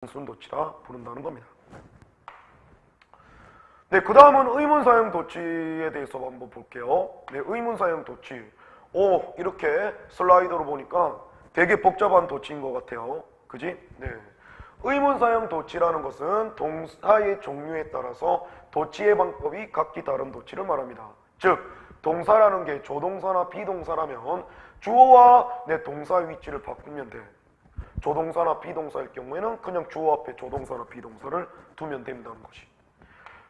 단순도치라 부른다는 겁니다. 네, 그 다음은 의문사형 도치에 대해서 한번 볼게요. 네, 의문사형 도치. 이렇게 슬라이더로 보니까 되게 복잡한 도치인 것 같아요. 그지? 네. 의문사형 도치라는 것은 동사의 종류에 따라서 도치의 방법이 각기 다른 도치를 말합니다. 즉, 동사라는 게 조동사나 비동사라면 주어와 동사 위치를 바꾸면 돼. 조동사나 비동사일 경우에는 그냥 주어 앞에 조동사나 비동사를 두면 된다는 것이.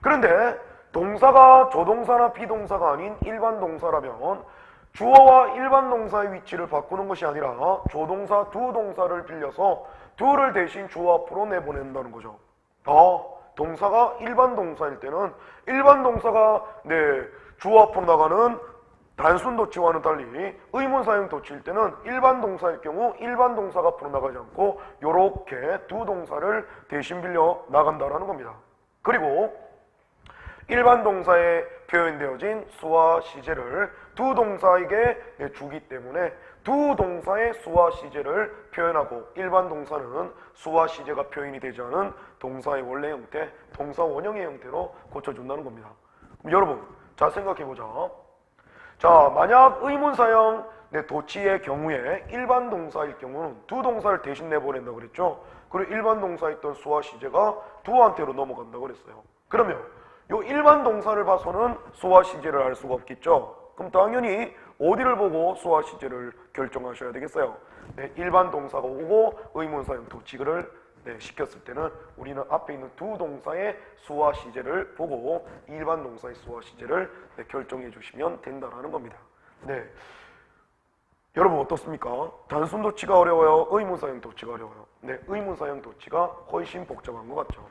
그런데 동사가 조동사나 비동사가 아닌 일반 동사라면 주어와 일반 동사의 위치를 바꾸는 것이 아니라 조동사 두 동사를 빌려서 둘을 대신 주어 앞으로 내보낸다는 거죠. 동사가 일반 동사일 때는 일반 동사가 주어 앞으로 나가는 단순 도치와는 달리 의문사형 도치일 때는 일반 동사일 경우 일반 동사가 앞으로 나가지 않고 이렇게 두 동사를 대신 빌려 나간다라는 겁니다. 그리고 일반 동사에 표현되어진 수와 시제를 두 동사에게 주기 때문에 두 동사의 수와 시제를 표현하고 일반 동사는 수와 시제가 표현이 되지 않은 동사의 원래 형태, 동사 원형의 형태로 고쳐준다는 겁니다. 그럼 여러분, 잘 생각해보자. 자, 만약 의문사형 도치의 경우에 일반 동사일 경우는 두 동사를 대신 내보낸다고 그랬죠. 그리고 일반 동사에 있던 수와 시제가 두한테로 넘어간다고 그랬어요. 그러면 요 일반 동사를 봐서는 수와 시제를 알 수가 없겠죠. 그럼 당연히 어디를 보고 수와 시제를 결정하셔야 되겠어요. 일반 동사가 오고 의문사형 도치를 시켰을 때는 우리는 앞에 있는 두 동사의 수와 시제를 보고 일반 동사의 수와 시제를 결정해 주시면 된다는 겁니다. 네, 여러분 어떻습니까? 단순 도치가 어려워요? 의문사형 도치가 어려워요? 네, 의문사형 도치가 훨씬 복잡한 것 같죠.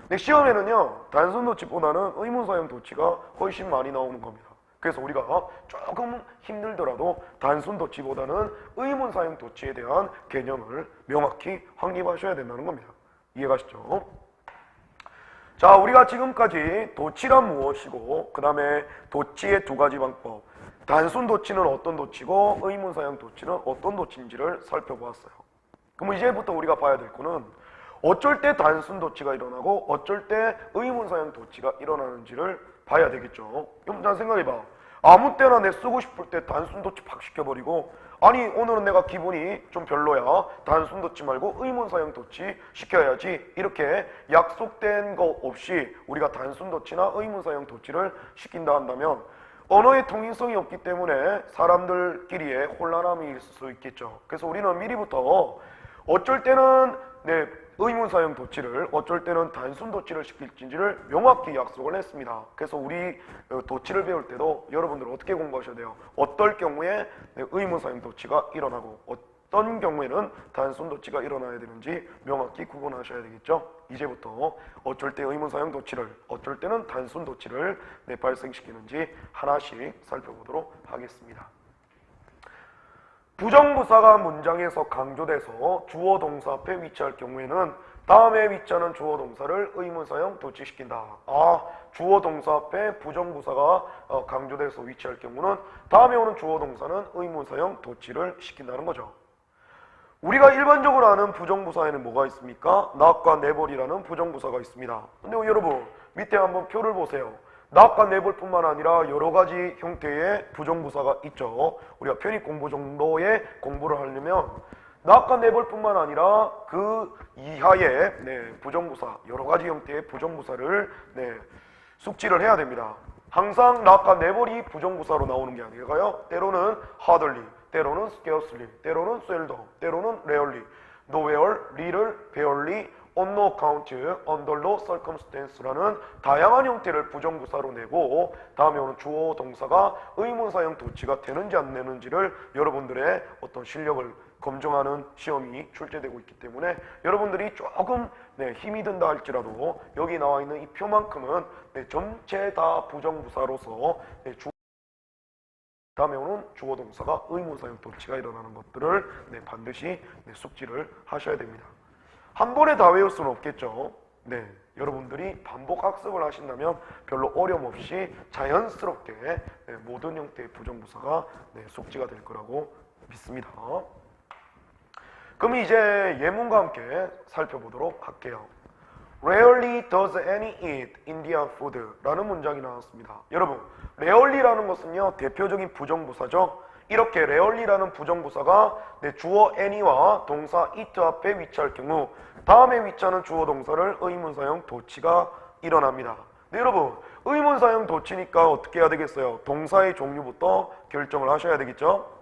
네, 시험에는요 단순 도치보다는 의문사형 도치가 훨씬 많이 나오는 겁니다. 그래서 우리가 조금 힘들더라도 단순 도치보다는 의문사형 도치에 대한 개념을 명확히 확립하셔야 된다는 겁니다. 이해가시죠? 자, 우리가 지금까지 도치란 무엇이고 그 다음에 도치의 두 가지 방법, 단순 도치는 어떤 도치고 의문사형 도치는 어떤 도치인지를 살펴보았어요. 그럼 이제부터 우리가 봐야 될 거는 어쩔 때 단순 도치가 일어나고 어쩔 때 의문사형 도치가 일어나는지를 봐야 되겠죠. 그럼 잘 생각해봐. 아무 때나 내 쓰고 싶을 때 단순 도치 팍 시켜버리고, 아니 오늘은 내가 기분이 좀 별로야, 단순 도치 말고 의문사형 도치 시켜야지, 이렇게 약속된 거 없이 우리가 단순 도치나 의문사형 도치를 시킨다 한다면 언어의 통일성이 없기 때문에 사람들끼리의 혼란함이 있을 수 있겠죠. 그래서 우리는 미리부터 어쩔 때는 의문사형 도치를, 어쩔 때는 단순 도치를 시킬지를 명확히 약속을 했습니다. 그래서 우리 도치를 배울 때도 여러분들 어떻게 공부하셔야 돼요? 어떨 경우에 의문사형 도치가 일어나고 어떤 경우에는 단순 도치가 일어나야 되는지 명확히 구분하셔야 되겠죠? 이제부터 어쩔 때 의문사형 도치를, 어쩔 때는 단순 도치를 발생시키는지 하나씩 살펴보도록 하겠습니다. 부정부사가 문장에서 강조돼서 주어 동사 앞에 위치할 경우에는 다음에 위치하는 주어 동사를 의문사형 도치시킨다. 주어 동사 앞에 부정부사가 강조돼서 위치할 경우는 다음에 오는 주어 동사는 의문사형 도치를 시킨다는 거죠. 우리가 일반적으로 아는 부정부사에는 뭐가 있습니까? not과 never이라는 부정부사가 있습니다. 근데 여러분 밑에 한번 표를 보세요. not과 never뿐만 아니라 여러 가지 형태의 부정부사가 있죠. 우리가 편입 공부 정도의 공부를 하려면 not과 never뿐만 아니라 그 이하의 부정부사, 여러 가지 형태의 부정부사를 숙지를 해야 됩니다. 항상 not과 never이 부정부사로 나오는 게 아니라요, 때로는 hardly, 때로는 scarcely, 때로는 seldom, 때로는 rarely, nowhere, little, barely, on no account, under no circumstance라는 다양한 형태를 부정부사로 내고 다음에 오는 주어 동사가 의문사형 도치가 되는지 안 되는지를 여러분들의 어떤 실력을 검증하는 시험이 출제되고 있기 때문에 여러분들이 조금 힘이 든다 할지라도 여기 나와 있는 이 표만큼은 전체 다 부정부사로서 다음에 오는 주어 동사가 의문사형 도치가 일어나는 것들을 반드시 숙지를 하셔야 됩니다. 한 번에 다 외울 수는 없겠죠. 여러분들이 반복 학습을 하신다면 별로 어려움 없이 자연스럽게 모든 형태의 부정부사가 숙지가 될 거라고 믿습니다. 그럼 이제 예문과 함께 살펴보도록 할게요. Rarely does Annie eat Indian food 라는 문장이 나왔습니다. 여러분, rarely라는 것은요, 대표적인 부정부사죠. 이렇게 rarely라는 부정부사가 주어 Annie와 동사 eat 앞에 위치할 경우 다음에 위치하는 주어 동사를 의문사형 도치가 일어납니다. 네, 여러분, 의문사형 도치니까 어떻게 해야 되겠어요? 동사의 종류부터 결정을 하셔야 되겠죠?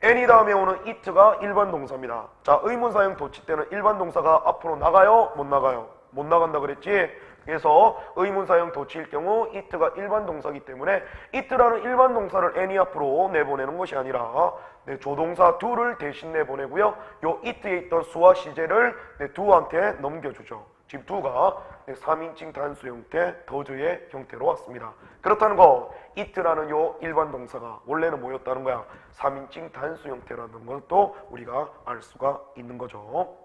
Any 다음에 오는 it가 일반 동사입니다. 자, 의문사형 도치 때는 일반 동사가 앞으로 나가요? 못 나가요? 못 나간다 그랬지? 그래서 의문사형 도치일 경우 it가 일반 동사이기 때문에 it라는 일반 동사를 any 앞으로 내보내는 것이 아니라 조동사 do를 대신 내보내고요. 요 it에 있던 수와 시제를 do한테 넘겨주죠. 지금 do가 3인칭 단수 형태, do즈의 형태로 왔습니다. 그렇다는 거, it라는 요 일반 동사가 원래는 뭐였다는 거야? 3인칭 단수 형태라는 것도 우리가 알 수가 있는 거죠.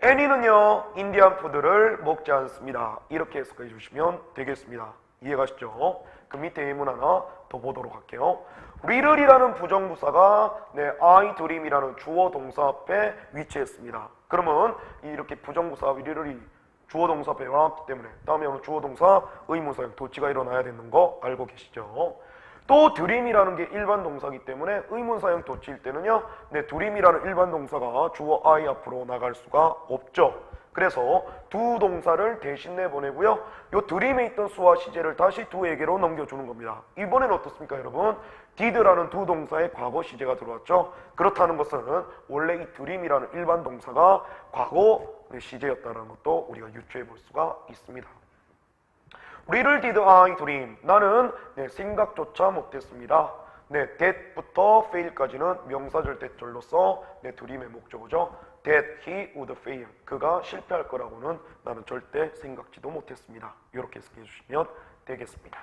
Annie는요, 인디안 푸드를 먹지 않습니다. 이렇게 해석해 주시면 되겠습니다. 이해가시죠? 그 밑에 예문 하나 더 보도록 할게요. little이라는 부정부사가 I dream이라는 주어 동사 앞에 위치했습니다. 그러면 이렇게 부정부사 little이 주어 동사 앞에 나왔기 때문에 다음에 오는 주어 동사 의문사형 도치가 일어나야 되는 거 알고 계시죠? 또 dream이라는 게 일반 동사이기 때문에 의문사형 도치일 때는요, dream이라는 일반 동사가 주어 I 앞으로 나갈 수가 없죠. 그래서 두 동사를 대신 내보내고요. 요 dream에 있던 수와 시제를 다시 do에게로 넘겨주는 겁니다. 이번에는 어떻습니까, 여러분? did라는 두 동사의 과거 시제가 들어왔죠. 그렇다는 것은 원래 이 dream이라는 일반 동사가 과거 시제였다는 것도 우리가 유추해 볼 수가 있습니다. Little did I dream. 나는 생각조차 못했습니다. that부터 fail까지는 명사절대절로서 dream의 목적어죠. that he would fail. 그가 실패할 거라고는 나는 절대 생각지도 못했습니다. 이렇게 해석해 주시면 되겠습니다.